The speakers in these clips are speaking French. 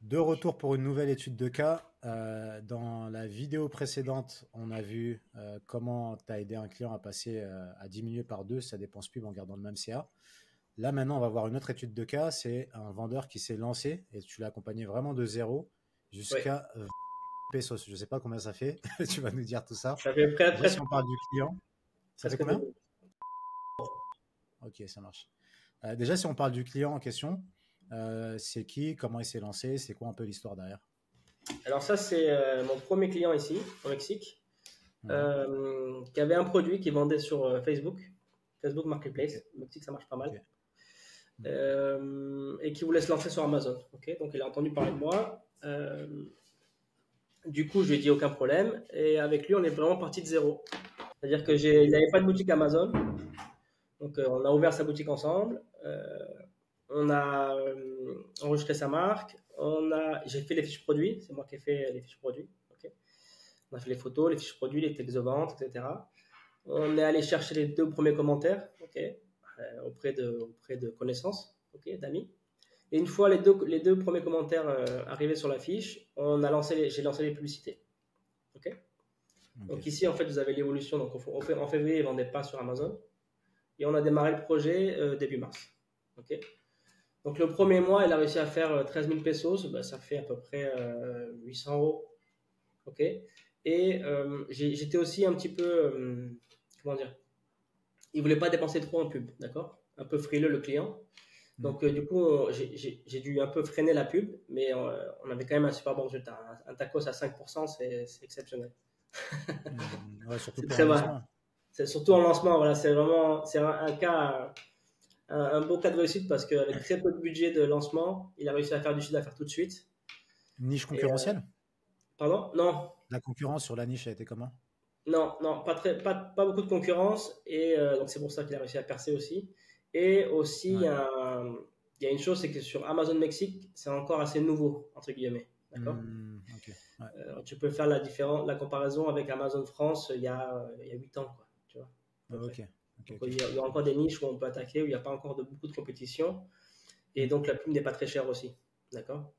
De retour pour une nouvelle étude de cas. Dans la vidéo précédente, on a vu comment tu as aidé un client à passer à diminuer par deux sa dépense pub en gardant le même CA. Là, maintenant, on va voir une autre étude de cas. C'est un vendeur qui s'est lancé et tu l'as accompagné vraiment de zéro Oui, jusqu'à pesos. Je ne sais pas combien ça fait. Tu vas nous dire tout ça. ça fait Déjà, si presque, on parle du client, ça fait presque combien? 2000. Ok, ça marche. Déjà, si on parle du client en question, c'est qui, comment il s'est lancé, c'est quoi un peu l'histoire derrière? Alors ça, c'est mon premier client ici, au Mexique, Mhm. qui avait un produit qu'il vendait sur Facebook, Facebook Ok, Marketplace. Au Mexique, ça marche pas ok. mal. Mhm. Et qui voulait se lancer sur Amazon. Ok, donc il a entendu parler de moi. Du coup, je lui ai dit aucun problème. Et avec lui, on est vraiment parti de zéro. C'est-à-dire que il n'avait pas de boutique Amazon. Donc on a ouvert sa boutique ensemble. On a enregistré sa marque. J'ai fait les fiches produits. C'est moi qui ai fait les fiches produits. Ok. On a fait les photos, les fiches produits, les textes de vente, etc. On est allé chercher les deux premiers commentaires, ok, auprès de connaissances, ok, d'amis. Et une fois les deux premiers commentaires arrivés sur la fiche, j'ai lancé les publicités, ok. Ok. Donc ici, en fait, vous avez l'évolution. Donc en février, ils ne vendaient pas sur Amazon. Et on a démarré le projet début mars, ok. Donc le premier Ok. mois, il a réussi à faire 13 000 pesos, bah, ça fait à peu près 800 euros, ok. Et j'étais aussi un petit peu, comment dire, il voulait pas dépenser trop en pub, d'accord? Un peu frileux le client. Mm. Donc du coup, j'ai dû un peu freiner la pub, mais on avait quand même un super bon résultat. Un tacos à 5%, c'est exceptionnel. Ouais, surtout C'est pour un très bas. lancement. C'est surtout en lancement, voilà, c'est vraiment c'est un cas, un beau cas de réussite parce qu'avec très peu de budget de lancement, il a réussi à faire du chiffre d'affaires tout de suite. Niche Et concurrentielle? pardon? Non, La concurrence sur la niche a été comment? non, non, pas beaucoup de concurrence et donc c'est pour ça qu'il a réussi à percer aussi. Et aussi, Ouais. il y a une chose, c'est que sur Amazon Mexique, c'est encore assez nouveau, entre guillemets. D'accord? Ok. Ouais. Tu peux faire la comparaison avec Amazon France il y a 8 ans, quoi, tu vois, à peu Ok. près. Ok. Donc Ok. il y a Ça encore des marche. niches où on peut attaquer, où il n'y a pas encore beaucoup de compétition. Et Mm. donc la pub n'est pas très chère aussi. D'accord?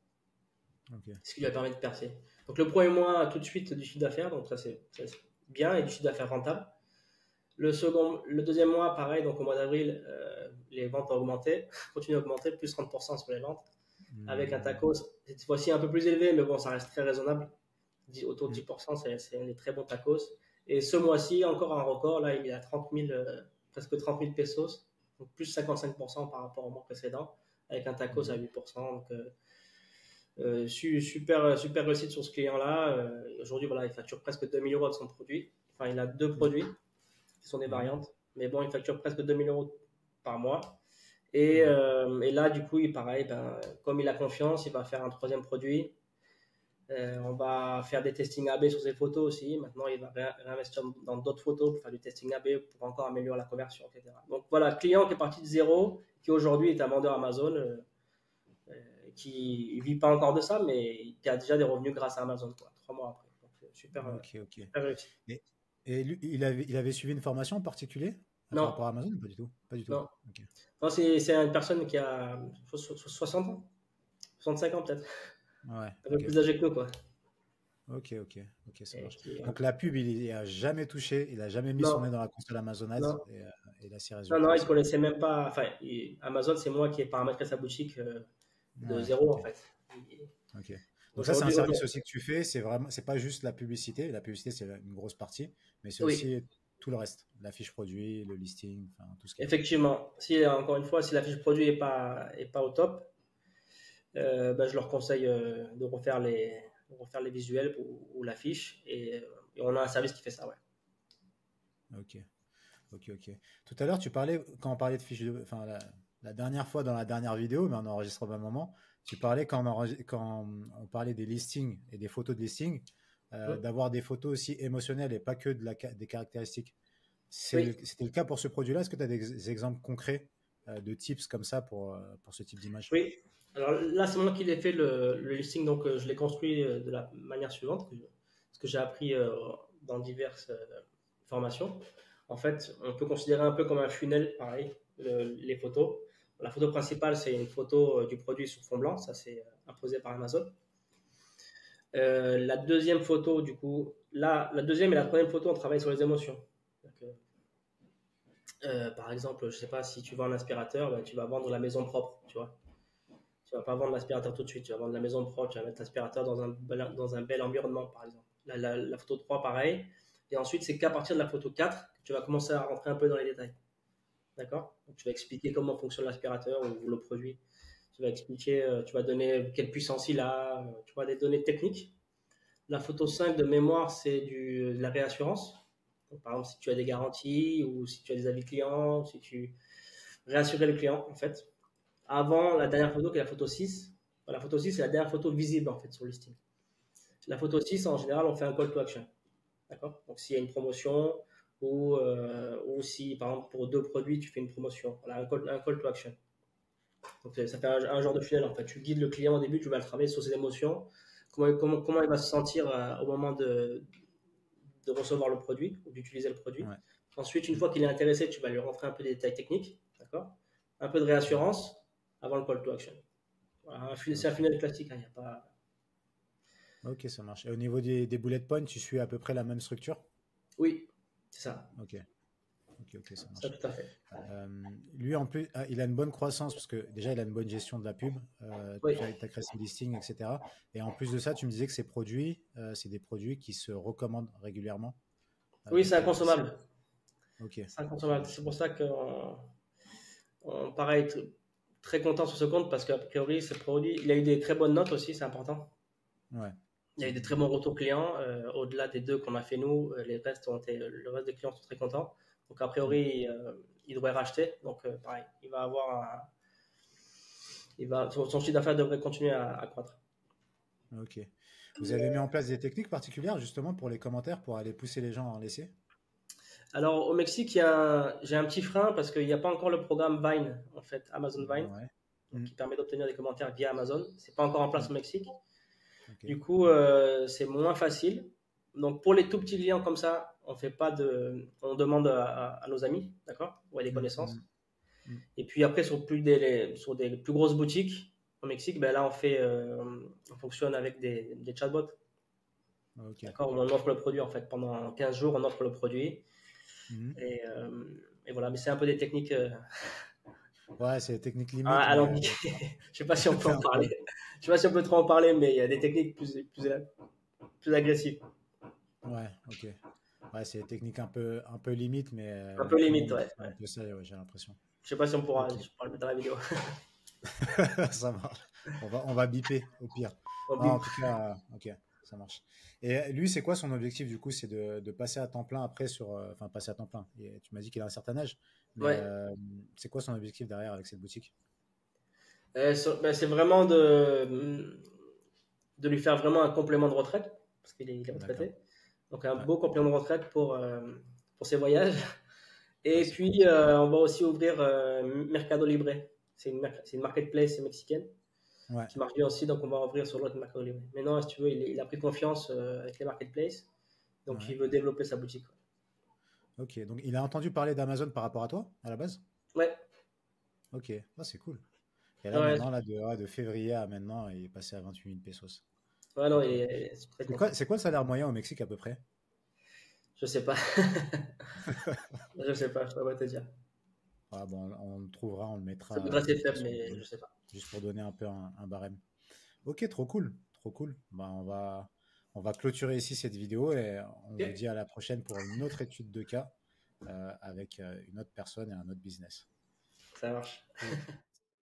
Ok. Ce qui lui a permis de percer. Donc le premier mois, tout de suite du chiffre d'affaires, donc ça c'est bien, et du chiffre d'affaires rentable. Le deuxième mois, pareil, donc au mois d'avril, les ventes ont augmenté, continuent à augmenter, plus 30% sur les ventes, avec un Mm. tacos, cette fois-ci un peu plus élevé, mais bon, ça reste très raisonnable. Autour de Mm. 10%, c'est un des très bons tacos. Et ce mois-ci, encore un record, là, il est à 30 000, presque 30 000 pesos, donc plus 55% par rapport au mois précédent, avec un tacos à Mhm. 8%. Donc, super, super réussite sur ce client-là. Aujourd'hui, voilà, il facture presque 2 000 euros de son produit. Enfin, il a deux Mm. produits qui sont des Mhm. variantes. Mais bon, il facture presque 2 000 euros par mois. Et, Ouais. là, du coup, pareil, ben, comme il a confiance, il va faire un troisième produit. On va faire des testings AB sur ses photos aussi. Maintenant, il va réinvestir dans d'autres photos pour faire du testing AB pour encore améliorer la conversion, etc. Donc voilà, client qui est parti de zéro, qui aujourd'hui est un vendeur Amazon, qui ne vit pas encore de ça, mais qui a déjà des revenus grâce à Amazon, quoi, 3 mois après. Donc, super, Ok. Ok. super réussi. Et, et lui, il avait suivi une formation en particulier par Non, rapport à Amazon ou pas du tout? Pas du tout. non. Ok. Non, c'est une personne qui a 60 ans, 65 ans peut-être, Ouais. un peu Ok. plus âgé que nous, quoi. Ok. Ok. Ok. Ça Et marche. Donc la pub, il n'y a jamais touché. Il a jamais mis son nez non, dans la console Amazon Ads non, et il a ses non, résultats non, il aussi. connaissait même pas. Enfin, Amazon, c'est moi qui ai paramétré sa boutique de Ouais. zéro, Ok. en fait. Ok. Donc ça, c'est un Aujourd'hui, service aussi que tu fais. C'est vraiment, c'est pas juste la publicité. La publicité, c'est une grosse partie, mais c'est oui, aussi tout le reste. La fiche produit, le listing, enfin tout ce qu'il faut. effectivement. Si, encore une fois, si la fiche produit est pas au top, ben, je leur conseille de refaire les visuels ou la fiche. Et on a un service qui fait ça, ouais. Ok. Ok. Ok. Tout à l'heure, quand on parlait de fiches enfin la dernière fois dans la dernière vidéo, mais on enregistre au même moment, tu parlais quand on parlait des listings et des photos de listing, Hum. d'avoir des photos aussi émotionnelles et pas que des caractéristiques. Oui. C'était le cas pour ce produit-là. Est-ce que tu as des exemples concrets de tips comme ça pour ce type d'image? Oui. Alors là, c'est moi qui l'ai fait le listing, donc je l'ai construit de la manière suivante, ce que j'ai appris dans diverses formations. En fait, on peut considérer un peu comme un funnel, pareil, les photos. La photo principale, c'est une photo du produit sur fond blanc. Ça, c'est imposé par Amazon. La deuxième photo, du coup, là, la deuxième et la troisième photo, on travaille sur les émotions. Donc, par exemple, je sais pas, si tu vends un aspirateur, ben, tu vas vendre la maison propre, tu vois. Tu vas pas vendre l'aspirateur tout de suite, tu vas vendre la maison propre, tu vas mettre l'aspirateur dans un bel environnement, par exemple. La photo 3, pareil. Et ensuite, c'est qu'à partir de la photo 4 que tu vas commencer à rentrer un peu dans les détails. D'accord? Donc, tu vas expliquer comment fonctionne l'aspirateur ou le produit. Tu vas expliquer, tu vas donner quelle puissance il a, tu vois, des données techniques. La photo 5 de mémoire, c'est de la réassurance. Donc, par exemple, si tu as des garanties ou si tu as des avis clients, si tu réassurer le client, en fait. Avant la dernière photo, qui est la photo 6. La photo 6, c'est la dernière photo visible, en fait, sur le listing. La photo 6, en général, on fait un call to action. D'accord? Donc, s'il y a une promotion ou si, par exemple, pour 2 produits, tu fais une promotion. Voilà, un call to action. Donc, ça fait un genre de funnel, en fait. Tu guides le client au début, tu vas le travailler sur ses émotions, comment il va se sentir au moment de recevoir le produit ou d'utiliser le produit. Ouais. Ensuite, une fois qu'il est intéressé, tu vas lui rentrer un peu des détails techniques, d'accord? Un peu de réassurance avant le call to action. Voilà, c'est un funnel classique, hein, y a pas... Ok, ça marche. Et au niveau des bullet points, tu suis à peu près la même structure? Oui, c'est ça. Ok, ok, ça Ça, marche. tout à fait. Euh, Lui, en plus, il a une bonne croissance parce que déjà, il a une bonne gestion de la pub. Oui, Tu as créé ses listings, etc. Et en plus de ça, tu me disais que ces produits, c'est des produits qui se recommandent régulièrement. oui, c'est Donc, inconsommable. ok, C'est ça inconsommable. C'est marche. pour ça qu'on paraît être très content sur ce compte parce qu'a priori, ce produit, il a eu des très bonnes notes aussi, c'est important. Ouais. Il y a eu des très bons retours clients. Au-delà des 2 qu'on a fait nous, le reste des clients sont très contents. Donc, a Mm. priori, il devrait racheter. Donc, pareil, son chiffre d'affaires devrait continuer à croître. Ok. Vous avez mis en place des techniques particulières justement pour les commentaires, pour aller pousser les gens à en laisser? Alors, au Mexique, j'ai un petit frein parce qu'il n'y a pas encore le programme Vine, en fait, Amazon Vine, Ouais. donc, Mm. qui permet d'obtenir des commentaires via Amazon. C'est pas encore en place Mm. au Mexique. Ok. Du coup, c'est moins facile. Donc, pour les tout petits clients comme ça, on demande à nos amis, d'accord, ou à des Mm. connaissances. Mm. Mm. Et puis après, sur des plus grosses boutiques au Mexique, ben là, on fonctionne avec des chatbots, Ok. d'accord, où on offre le produit en fait pendant 15 jours, on offre le produit. Mm. Et, euh, et voilà, mais c'est un peu des techniques Ouais, c'est technique limite, à mais alambiquées. Je sais pas si on peut c'est en un parler. peu. Je sais pas si on peut trop en parler, mais il y a des techniques plus agressives. Ouais, ok. Ouais, c'est des techniques un peu limite, Un peu mais tout le limite, monde ouais. fait un peu ça, ouais, j'ai l'impression. Je sais pas si Ok, je pourra le mettre dans la vidéo. ça marche. On va biper au pire. On Non, en bip. tout cas, ok, ça marche. Et lui, c'est quoi son objectif du coup? C'est de passer à temps plein après enfin, passer à temps plein. Et tu m'as dit qu'il a un certain âge, mais Ouais. c'est quoi son objectif derrière avec cette boutique? Ben, c'est vraiment de lui faire vraiment un complément de retraite, parce il est D'accord. retraité. Donc un Ouais, beau complément de retraite pour ses voyages. ouais, Et c'est cool puis ça. on va aussi ouvrir Mercado Libre. C'est une marketplace mexicaine Ouais, qui marche bien aussi, donc on va ouvrir sur l'autre Mercado Libre. Maintenant, si tu veux, il a pris confiance avec les marketplaces, donc ouais. il veut développer sa boutique. Ok, donc il a entendu parler d'Amazon par rapport à toi à la base? Ouais, Ok, ah, c'est cool. Et là, ouais, maintenant, là, de février à maintenant, il est passé à 28 000 pesos. ouais, non, Ok. il est très content. C'est quoi le salaire moyen au Mexique à peu près? Je sais pas. Je sais pas, je peux pas te dire. Ah, bon, on le trouvera, on le Ça mettra peut être assez peut-être faible, sur mais Google, je sais pas. juste pour donner un peu un barème. Ok, trop cool, trop cool. Bah, on va clôturer ici cette vidéo et on vous Ok, dit à la prochaine pour une autre étude de cas avec une autre personne et un autre business. ça marche. Cool.